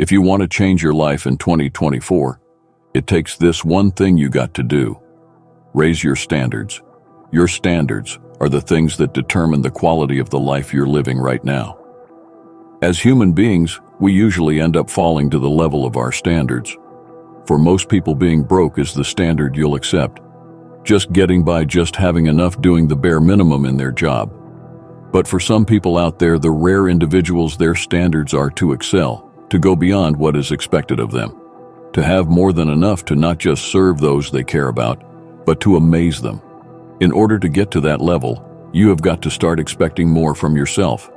If you want to change your life in 2024, it takes this one thing you got to do. Raise your standards. Your standards are the things that determine the quality of the life you're living right now. As human beings, we usually end up falling to the level of our standards. For most people, being broke is the standard you'll accept. Just getting by, just having enough, doing the bare minimum in their job. But for some people out there, the rare individuals, their standards are to excel, to go beyond what is expected of them, to have more than enough to not just serve those they care about, but to amaze them. In order to get to that level, you have got to start expecting more from yourself.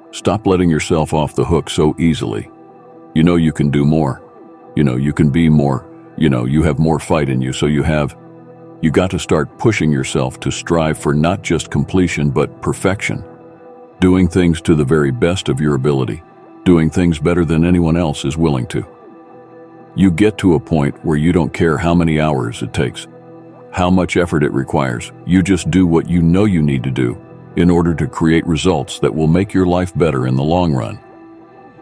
Stop letting yourself off the hook so easily. You know you can do more. You know you can be more. You know you have more fight in you, so you got to start pushing yourself to strive for not just completion but perfection. Doing things to the very best of your ability. Doing things better than anyone else is willing to. You get to a point where you don't care how many hours it takes, how much effort it requires. You just do what you know you need to do in order to create results that will make your life better in the long run.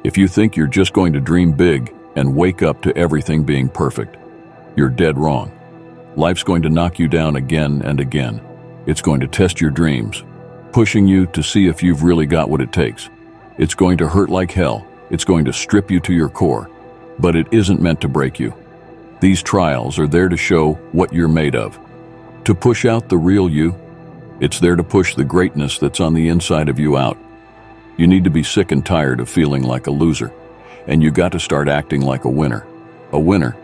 If you think you're just going to dream big and wake up to everything being perfect, you're dead wrong. Life's going to knock you down again and again. It's going to test your dreams, pushing you to see if you've really got what it takes. It's going to hurt like hell. It's going to strip you to your core, but it isn't meant to break you. These trials are there to show what you're made of, to push out the real you. It's there to push the greatness that's on the inside of you out. You need to be sick and tired of feeling like a loser, and you got to start acting like a winner. A winner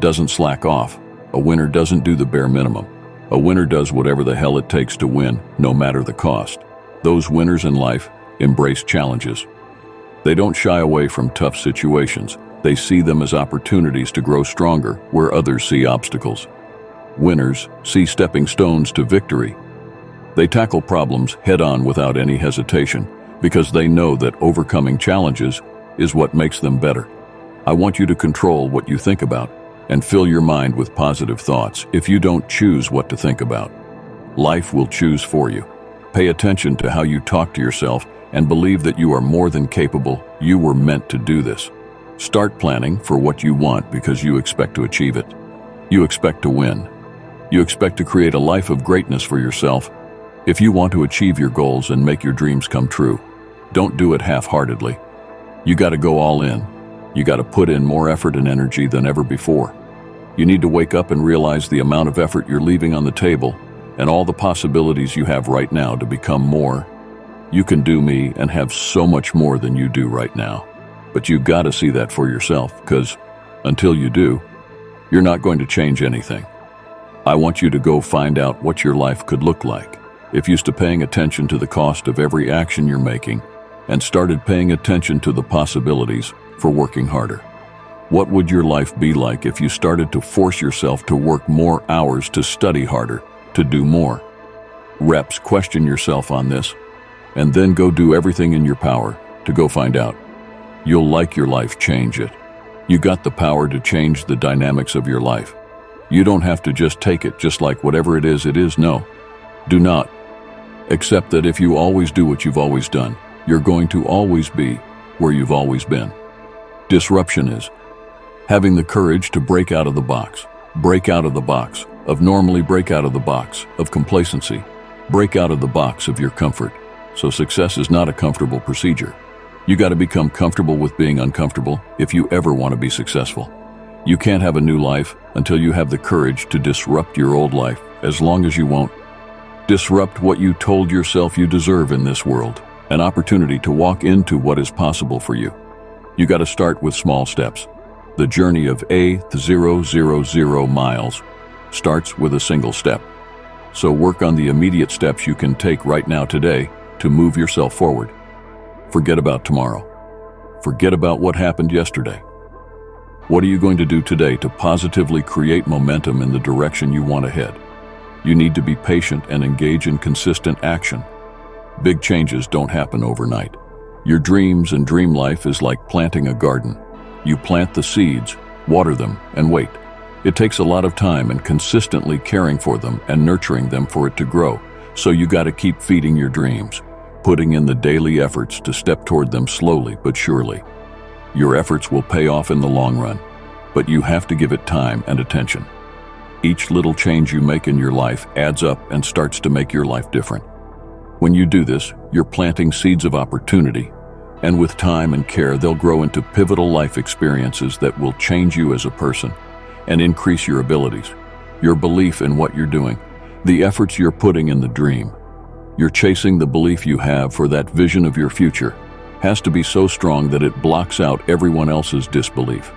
doesn't slack off. A winner doesn't do the bare minimum. A winner does whatever the hell it takes to win, no matter the cost. Those winners in life embrace challenges. They don't shy away from tough situations. They see them as opportunities to grow stronger where others see obstacles. Winners see stepping stones to victory. They tackle problems head-on without any hesitation because they know that overcoming challenges is what makes them better. I want you to control what you think about and fill your mind with positive thoughts. If you don't choose what to think about, life will choose for you. Pay attention to how you talk to yourself and believe that you are more than capable. You were meant to do this. Start planning for what you want because you expect to achieve it. You expect to win. You expect to create a life of greatness for yourself. If you want to achieve your goals and make your dreams come true, don't do it half-heartedly. You got to go all in. You got to put in more effort and energy than ever before. You need to wake up and realize the amount of effort you're leaving on the table and all the possibilities you have right now to become more. You can do me and have so much more than you do right now. But you got to see that for yourself, because until you do, you're not going to change anything. I want you to go find out what your life could look like if you started paying attention to the cost of every action you're making and started paying attention to the possibilities for working harder. What would your life be like if you started to force yourself to work more hours, to study harder, to do more reps? Question yourself on this, and then go do everything in your power to go find out. You'll like your life, change it. You got the power to change the dynamics of your life. You don't have to just take it just like whatever it is. No, do not. Accept that if you always do what you've always done, you're going to always be where you've always been. Disruption is having the courage to break out of the box. Break out of the box of normally, break out of the box of complacency, break out of the box of your comfort. So success is not a comfortable procedure. You got to become comfortable with being uncomfortable if you ever want to be successful. You can't have a new life until you have the courage to disrupt your old life. As long as you won't disrupt what you told yourself you deserve in this world, an opportunity to walk into what is possible for you. You got to start with small steps. The journey of 0 miles starts with a single step. So work on the immediate steps you can take right now today to move yourself forward. Forget about tomorrow. Forget about what happened yesterday. What are you going to do today to positively create momentum in the direction you want to head? You need to be patient and engage in consistent action. Big changes don't happen overnight. Your dreams and dream life is like planting a garden. You plant the seeds, water them, and wait. It takes a lot of time and consistently caring for them and nurturing them for it to grow. So you got to keep feeding your dreams, putting in the daily efforts to step toward them slowly but surely. Your efforts will pay off in the long run, but you have to give it time and attention. Each little change you make in your life adds up and starts to make your life different. When you do this, you're planting seeds of opportunity, and with time and care, they'll grow into pivotal life experiences that will change you as a person and increase your abilities, your belief in what you're doing, the efforts you're putting in the dream. You're chasing the belief you have for that vision of your future has to be so strong that it blocks out everyone else's disbelief.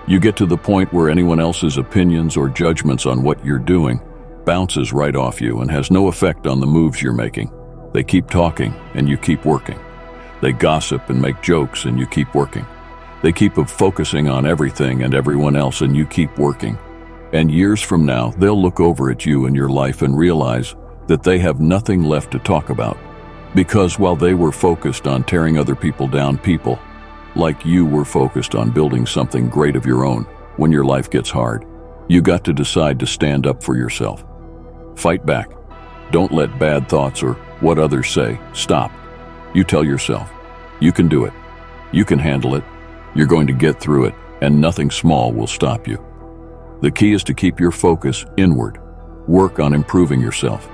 You get to the point where anyone else's opinions or judgments on what you're doing bounces right off you and has no effect on the moves you're making. They keep talking and you keep working. They gossip and make jokes and you keep working. They keep focusing on everything and everyone else and you keep working. And years from now, they'll look over at you and your life and realize that they have nothing left to talk about. Because while they were focused on tearing other people down, people like you were focused on building something great of your own. When your life gets hard, you got to decide to stand up for yourself. Fight back. Don't let bad thoughts or what others say stop. You tell yourself, you can do it. You can handle it. You're going to get through it, and nothing small will stop you. The key is to keep your focus inward. Work on improving yourself,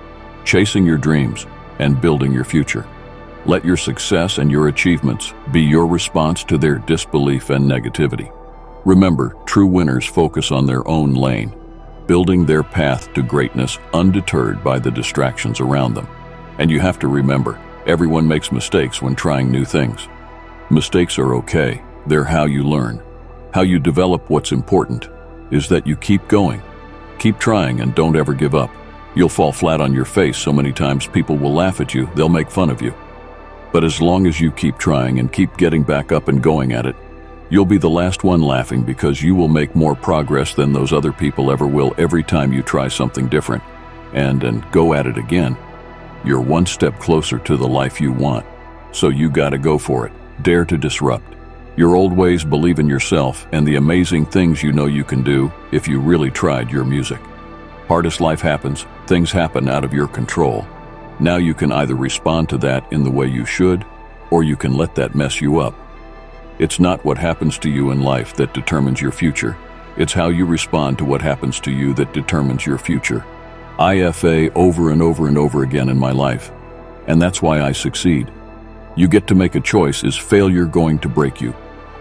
chasing your dreams, and building your future. Let your success and your achievements be your response to their disbelief and negativity. Remember, true winners focus on their own lane, building their path to greatness undeterred by the distractions around them. And you have to remember, everyone makes mistakes when trying new things. Mistakes are okay. They're how you learn. How you develop what's important is that you keep going. Keep trying and don't ever give up. You'll fall flat on your face so many times people will laugh at you, they'll make fun of you. But as long as you keep trying and keep getting back up and going at it, you'll be the last one laughing because you will make more progress than those other people ever will every time you try something different and go at it again. You're one step closer to the life you want, so you gotta go for it. Dare to disrupt your old ways, believe in yourself and the amazing things you know you can do if you really tried your music. Hardest life happens, things happen out of your control. Now you can either respond to that in the way you should, or you can let that mess you up. It's not what happens to you in life that determines your future. It's how you respond to what happens to you that determines your future. IFA over and over and over again in my life, and that's why I succeed. You get to make a choice. Is failure going to break you?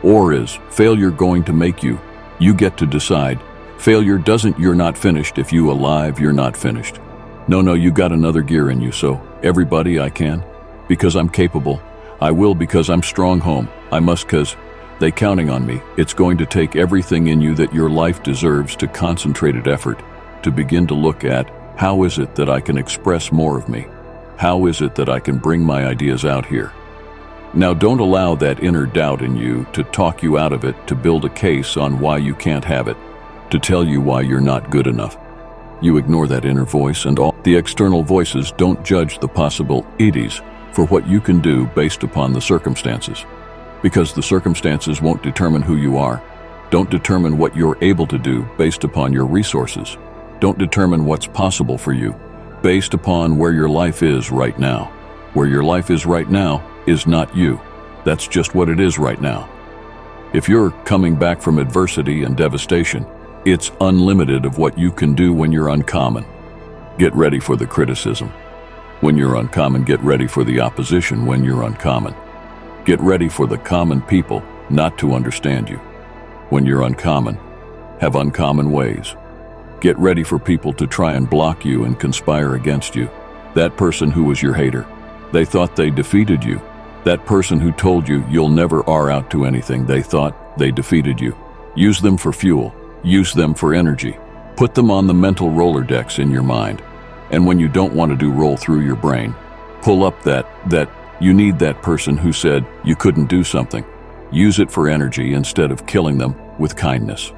Or is failure going to make you? You get to decide. Failure doesn't, you're not finished. If you alive, you're not finished. No, you got another gear in you, so everybody I can. Because I'm capable. I will because I'm strong home. I must cause they counting on me. It's going to take everything in you that your life deserves to concentrated effort to begin to look at how is it that I can express more of me? How is it that I can bring my ideas out here? Now don't allow that inner doubt in you to talk you out of it, to build a case on why you can't have it, to tell you why you're not good enough. You ignore that inner voice and all the external voices. Don't judge the possibilities for what you can do based upon the circumstances, because the circumstances won't determine who you are. Don't determine what you're able to do based upon your resources. Don't determine what's possible for you based upon where your life is right now. Where your life is right now is not you. That's just what it is right now. If you're coming back from adversity and devastation, it's unlimited of what you can do when you're uncommon. Get ready for the criticism. When you're uncommon, get ready for the opposition when you're uncommon. Get ready for the common people not to understand you. When you're uncommon, have uncommon ways. Get ready for people to try and block you and conspire against you. That person who was your hater, they thought they defeated you. That person who told you you'll never are out to anything, they thought they defeated you. Use them for fuel. Use them for energy. Put them on the mental roller decks in your mind. And when you don't want to do roll through your brain, pull up that you need that person who said you couldn't do something. Use it for energy instead of killing them with kindness.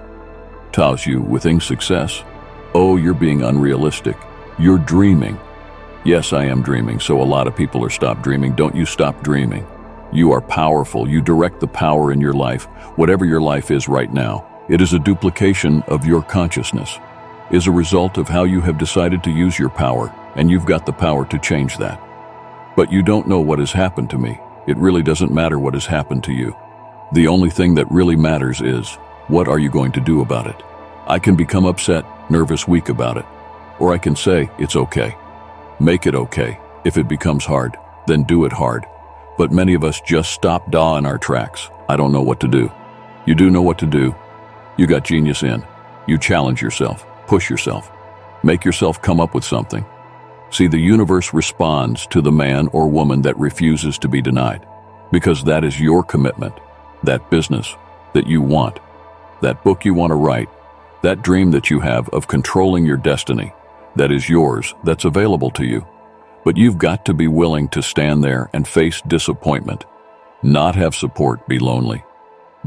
Tells you with success. Oh, you're being unrealistic. You're dreaming. Yes, I am dreaming, so a lot of people are stop dreaming. Don't you stop dreaming. You are powerful. You direct the power in your life. Whatever your life is right now, it is a duplication of your consciousness, is a result of how you have decided to use your power, and you've got the power to change that. But you don't know what has happened to me. It really doesn't matter what has happened to you. The only thing that really matters is, what are you going to do about it? I can become upset, nervous, weak about it. Or I can say, it's okay. Make it okay. If it becomes hard, then do it hard. But many of us just stop in our tracks. I don't know what to do. You do know what to do. You got genius in. You challenge yourself, push yourself, make yourself come up with something. See, the universe responds to the man or woman that refuses to be denied, because that is your commitment, that business that you want, that book you want to write, that dream that you have of controlling your destiny, that is yours, that's available to you. But you've got to be willing to stand there and face disappointment, not have support, be lonely.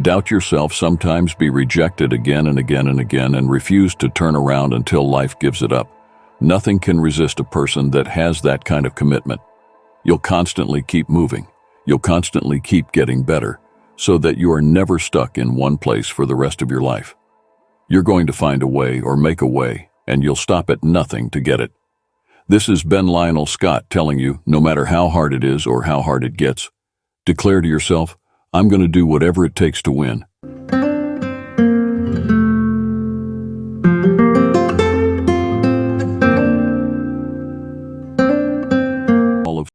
Doubt yourself, sometimes be rejected again and again and again, and refuse to turn around until life gives it up. Nothing can resist a person that has that kind of commitment. You'll constantly keep moving. You'll constantly keep getting better, so that you are never stuck in one place for the rest of your life. You're going to find a way or make a way, and you'll stop at nothing to get it. This is Ben Lionel Scott telling you, no matter how hard it is or how hard it gets, declare to yourself, I'm going to do whatever it takes to win.